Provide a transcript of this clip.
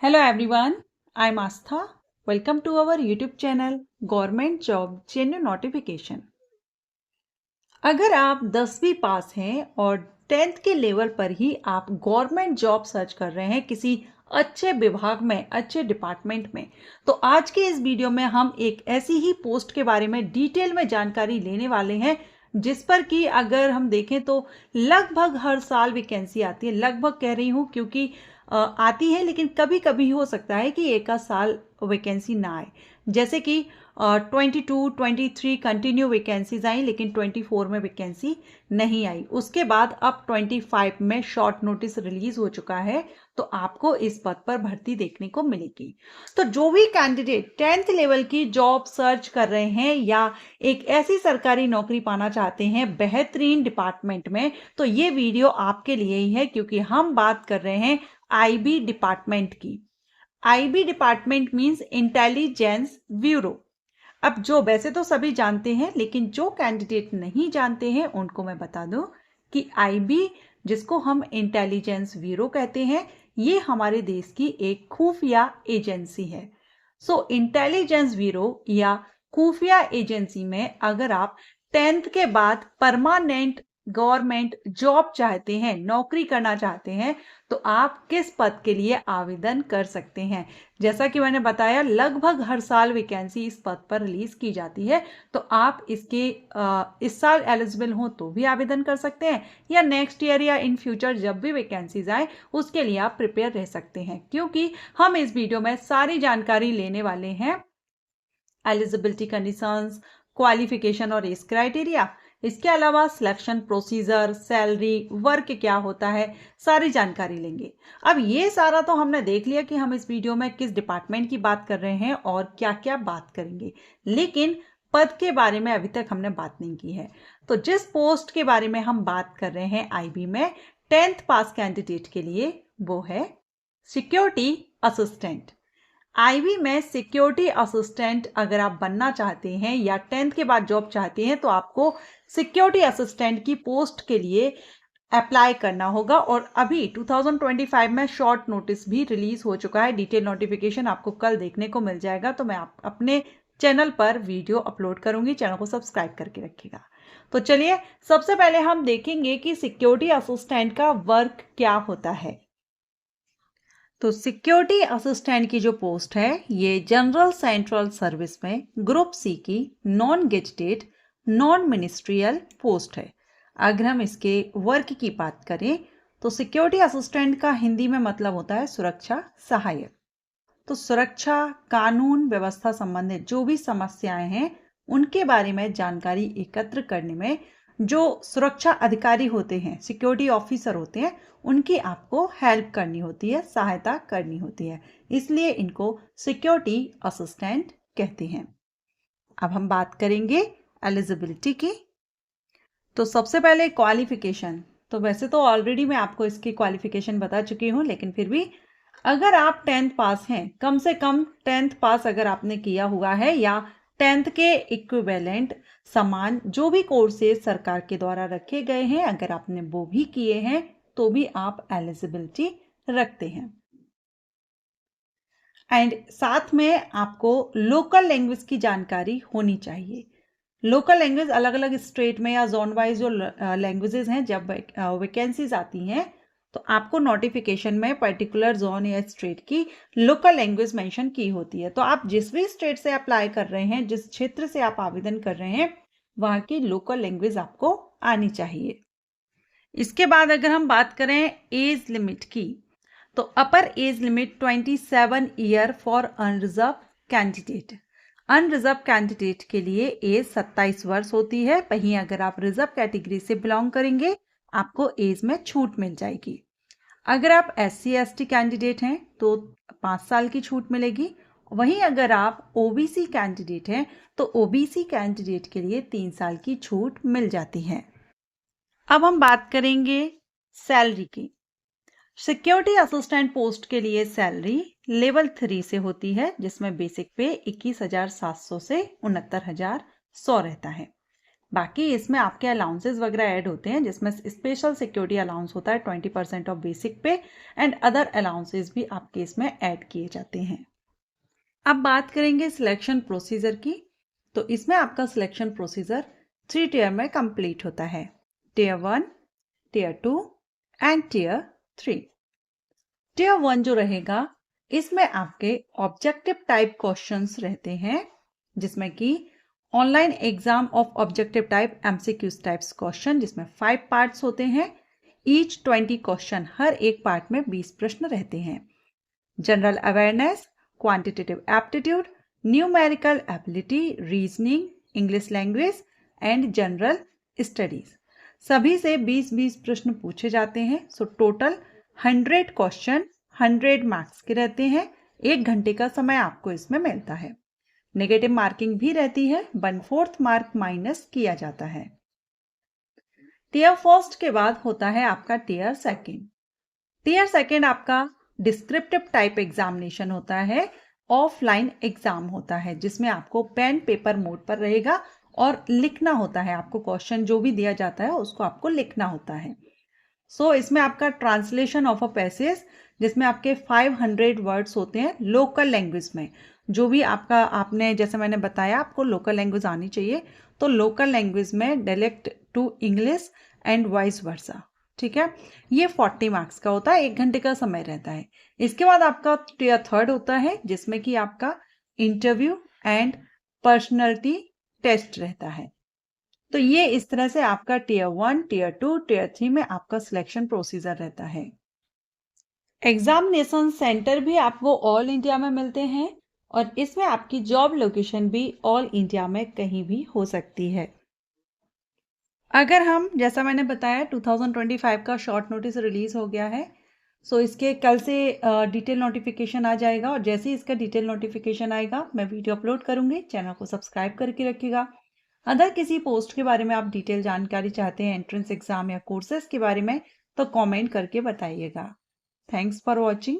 Hello everyone, I'm Astha. Welcome to our YouTube channel Government Job Genuine Notification. अगर आप 10वीं पास हैं और 10th के लेवल पर ही आप गवर्नमेंट जॉब सर्च कर रहे हैं किसी अच्छे विभाग में, अच्छे डिपार्टमेंट में, तो आज के इस वीडियो में हम एक ऐसी ही पोस्ट के बारे में डिटेल में जानकारी लेने वाले हैं जिस पर कि अगर हम देखें तो लगभग हर साल वैकेंसी आती है। लगभग कह रही हूँ क्योंकि आती है, लेकिन कभी कभी हो सकता है कि एक आध साल वैकेंसी ना आए। जैसे कि 22, 23 कंटिन्यू वैकेंसीज आई, लेकिन 24 में वैकेंसी नहीं आई। उसके बाद अब 25 में शॉर्ट नोटिस रिलीज हो चुका है, तो आपको इस पद पर भर्ती देखने को मिलेगी। तो जो भी कैंडिडेट 10th लेवल की जॉब सर्च कर रहे हैं या एक ऐसी सरकारी नौकरी पाना चाहते हैं बेहतरीन डिपार्टमेंट में, तो ये वीडियो आपके लिए ही है, क्योंकि हम बात कर रहे हैं आईबी डिपार्टमेंट की। IB department means intelligence bureau. अब जो वैसे तो सभी जानते हैं, लेकिन जो कैंडिडेट नहीं जानते हैं उनको मैं बता दूं कि आईबी, जिसको हम इंटेलिजेंस ब्यूरो कहते हैं, ये हमारे देश की एक खुफिया एजेंसी है। सो इंटेलिजेंस ब्यूरो या खुफिया एजेंसी में अगर आप 10th के बाद परमानेंट गवर्नमेंट जॉब चाहते हैं, नौकरी करना चाहते हैं, तो आप किस पद के लिए आवेदन कर सकते हैं। जैसा कि मैंने बताया, लगभग हर साल वैकेंसी इस पद पर रिलीज की जाती है, तो आप इस साल एलिजिबल हो तो भी आवेदन कर सकते हैं, या नेक्स्ट ईयर या इन फ्यूचर जब भी वैकेंसीज आए उसके लिए आप प्रिपेयर रह सकते हैं, क्योंकि हम इस वीडियो में सारी जानकारी लेने वाले हैं। एलिजिबिलिटी कंडीशंस, क्वालिफिकेशन और एज क्राइटेरिया, इसके अलावा सिलेक्शन प्रोसीजर, सैलरी, वर्क क्या होता है, सारी जानकारी लेंगे। अब ये सारा तो हमने देख लिया कि हम इस वीडियो में किस डिपार्टमेंट की बात कर रहे हैं और क्या क्या बात करेंगे, लेकिन पद के बारे में अभी तक हमने बात नहीं की है। तो जिस पोस्ट के बारे में हम बात कर रहे हैं आईबी में 10th पास कैंडिडेट के लिए, वो है सिक्योरिटी असिस्टेंट। आईबी में सिक्योरिटी असिस्टेंट अगर आप बनना चाहते हैं या 10th के बाद जॉब चाहते हैं, तो आपको सिक्योरिटी असिस्टेंट की पोस्ट के लिए अप्लाई करना होगा। और अभी 2025 में शॉर्ट नोटिस भी रिलीज हो चुका है। डिटेल नोटिफिकेशन आपको कल देखने को मिल जाएगा, तो मैं अपने चैनल पर वीडियो अपलोड करूंगी, चैनल को सब्सक्राइब करके रखिएगा। तो चलिए सबसे पहले हम देखेंगे कि सिक्योरिटी असिस्टेंट का वर्क क्या होता है। तो सिक्योरिटी असिस्टेंट की जो पोस्ट है, ये जनरल सेंट्रल सर्विस में ग्रुप सी की non gazetted non ministerial post है। अगर हम इसके वर्क की बात करें तो सिक्योरिटी असिस्टेंट का हिंदी में मतलब होता है सुरक्षा सहायक। तो सुरक्षा, कानून व्यवस्था संबंधित जो भी समस्याएं हैं उनके बारे में जानकारी एकत्र करने में जो सुरक्षा अधिकारी होते हैं, सिक्योरिटी ऑफिसर होते हैं, उनकी आपको हेल्प करनी होती है, सहायता करनी होती है, इसलिए इनको सिक्योरिटी असिस्टेंट कहते हैं। अब हम बात करेंगे एलिजिबिलिटी की। तो सबसे पहले क्वालिफिकेशन। तो वैसे तो ऑलरेडी मैं आपको इसकी क्वालिफिकेशन बता चुकी हूँ, लेकिन फिर भी अगर आप 10th पास हैं, कम से कम 10th पास अगर आपने किया हुआ है या 10th के इक्विवेलेंट समान जो भी कोर्सेज सरकार के द्वारा रखे गए हैं, अगर आपने वो भी किए हैं, तो भी आप एलिजिबिलिटी रखते हैं। एंड साथ में आपको लोकल लैंग्वेज की जानकारी होनी चाहिए। लोकल लैंग्वेज अलग अलग स्टेट में या जोन वाइज जो लैंग्वेजेस हैं, जब वैकेंसीज आती हैं तो आपको नोटिफिकेशन में पर्टिकुलर जोन या स्टेट की लोकल लैंग्वेज मेंशन की होती है। तो आप जिस भी स्टेट से अप्लाई कर रहे हैं, जिस क्षेत्र से आप आवेदन कर रहे हैं, वहां की लोकल लैंग्वेज आपको आनी चाहिए। इसके बाद अगर हम बात करें एज लिमिट की, तो upper age limit 27 year for unreserve candidate. Unreserve candidate के लिए एज 27 वर्ष होती है। वहीं अगर आप रिजर्व कैटेगरी से बिलोंग करेंगे, आपको एज में छूट मिल जाएगी। अगर आप SC/ST कैंडिडेट हैं तो 5 साल की छूट मिलेगी। वहीं अगर आप OBC कैंडिडेट हैं तो OBC कैंडिडेट के लिए 3 साल की छूट मिल जाती है। अब हम बात करेंगे सैलरी की। सिक्योरिटी असिस्टेंट पोस्ट के लिए सैलरी लेवल 3 से होती है, जिसमें बेसिक पे 21,700 से 69,100 रहता है। बाकी इसमें आपके अलाउंसेस वगैरह ऐड होते हैं, जिसमें स्पेशल सिक्योरिटी अलाउंस होता है 20% ऑफ बेसिक पे एंड अदर अलाउंसेस भी आपके इसमें ऐड किए जाते हैं। अब बात करेंगे सिलेक्शन प्रोसीजर की। तो इसमें आपका सिलेक्शन प्रोसीजर 3 टियर में कंप्लीट होता है, tier 1, tier 2 and tier 3। Tier 1 जो रहेगा इसमें आपके ऑब्जेक्टिव टाइप क्वेश्चंस रहते हैं, जिसमें कि online exam of objective type MCQs types question, जिसमें 5 पार्ट्स होते हैं, ईच 20 क्वेश्चन, हर एक पार्ट में 20 प्रश्न रहते हैं। General awareness, quantitative aptitude, numerical ability, reasoning, English language and general studies, सभी से 20-20 प्रश्न पूछे जाते हैं। सो टोटल 100 क्वेश्चन 100 मार्क्स के रहते हैं। 1 घंटे का समय आपको इसमें मिलता है। नेगेटिव मार्किंग भी रहती है, 1/4 मार्क माइनस किया जाता है। टियर फर्स्ट के बाद होता है आपका टियर सेकंड। टियर सेकंड आपका डिस्क्रिप्टिव टाइप एग्जामिनेशन होता है, ऑफलाइन एग्जाम होता है, जिसमें आपको पेन पेपर मोड पर रहेगा और लिखना होता है। आपको क्वेश्चन जो भी दिया जाता है उसको आपको लिखना होता है। सो इसमें आपका ट्रांसलेशन ऑफ अ पैसेज, जिसमें आपके 500 वर्ड्स होते हैं लोकल लैंग्वेज में। जो भी आपने जैसे मैंने बताया आपको लोकल लैंग्वेज आनी चाहिए, तो लोकल लैंग्वेज में dialect to English and vice versa, ठीक है। ये 40 मार्क्स का होता है, 1 घंटे का समय रहता है। इसके बाद आपका टियर थर्ड होता है, जिसमें कि आपका इंटरव्यू एंड पर्सनैलिटी टेस्ट रहता है। तो ये इस तरह से आपका टियर 1, टियर 2, टियर 3 में आपका सिलेक्शन प्रोसीजर रहता है। एग्जामिनेशन सेंटर भी आपको ऑल इंडिया में मिलते हैं और इसमें आपकी जॉब लोकेशन भी ऑल इंडिया में कहीं भी हो सकती है। अगर हम, जैसा मैंने बताया, 2025 का शॉर्ट नोटिस रिलीज हो गया है, सो इसके कल से डिटेल नोटिफिकेशन आ जाएगा और जैसे ही इसका डिटेल नोटिफिकेशन आएगा मैं वीडियो अपलोड करूंगी। चैनल को सब्सक्राइब करके रखिएगा। अगर किसी पोस्ट के बारे में आप डिटेल जानकारी चाहते हैं, एंट्रेंस एग्जाम या कोर्सेज के बारे में, तो कमेंट करके बताइएगा। Thanks for watching.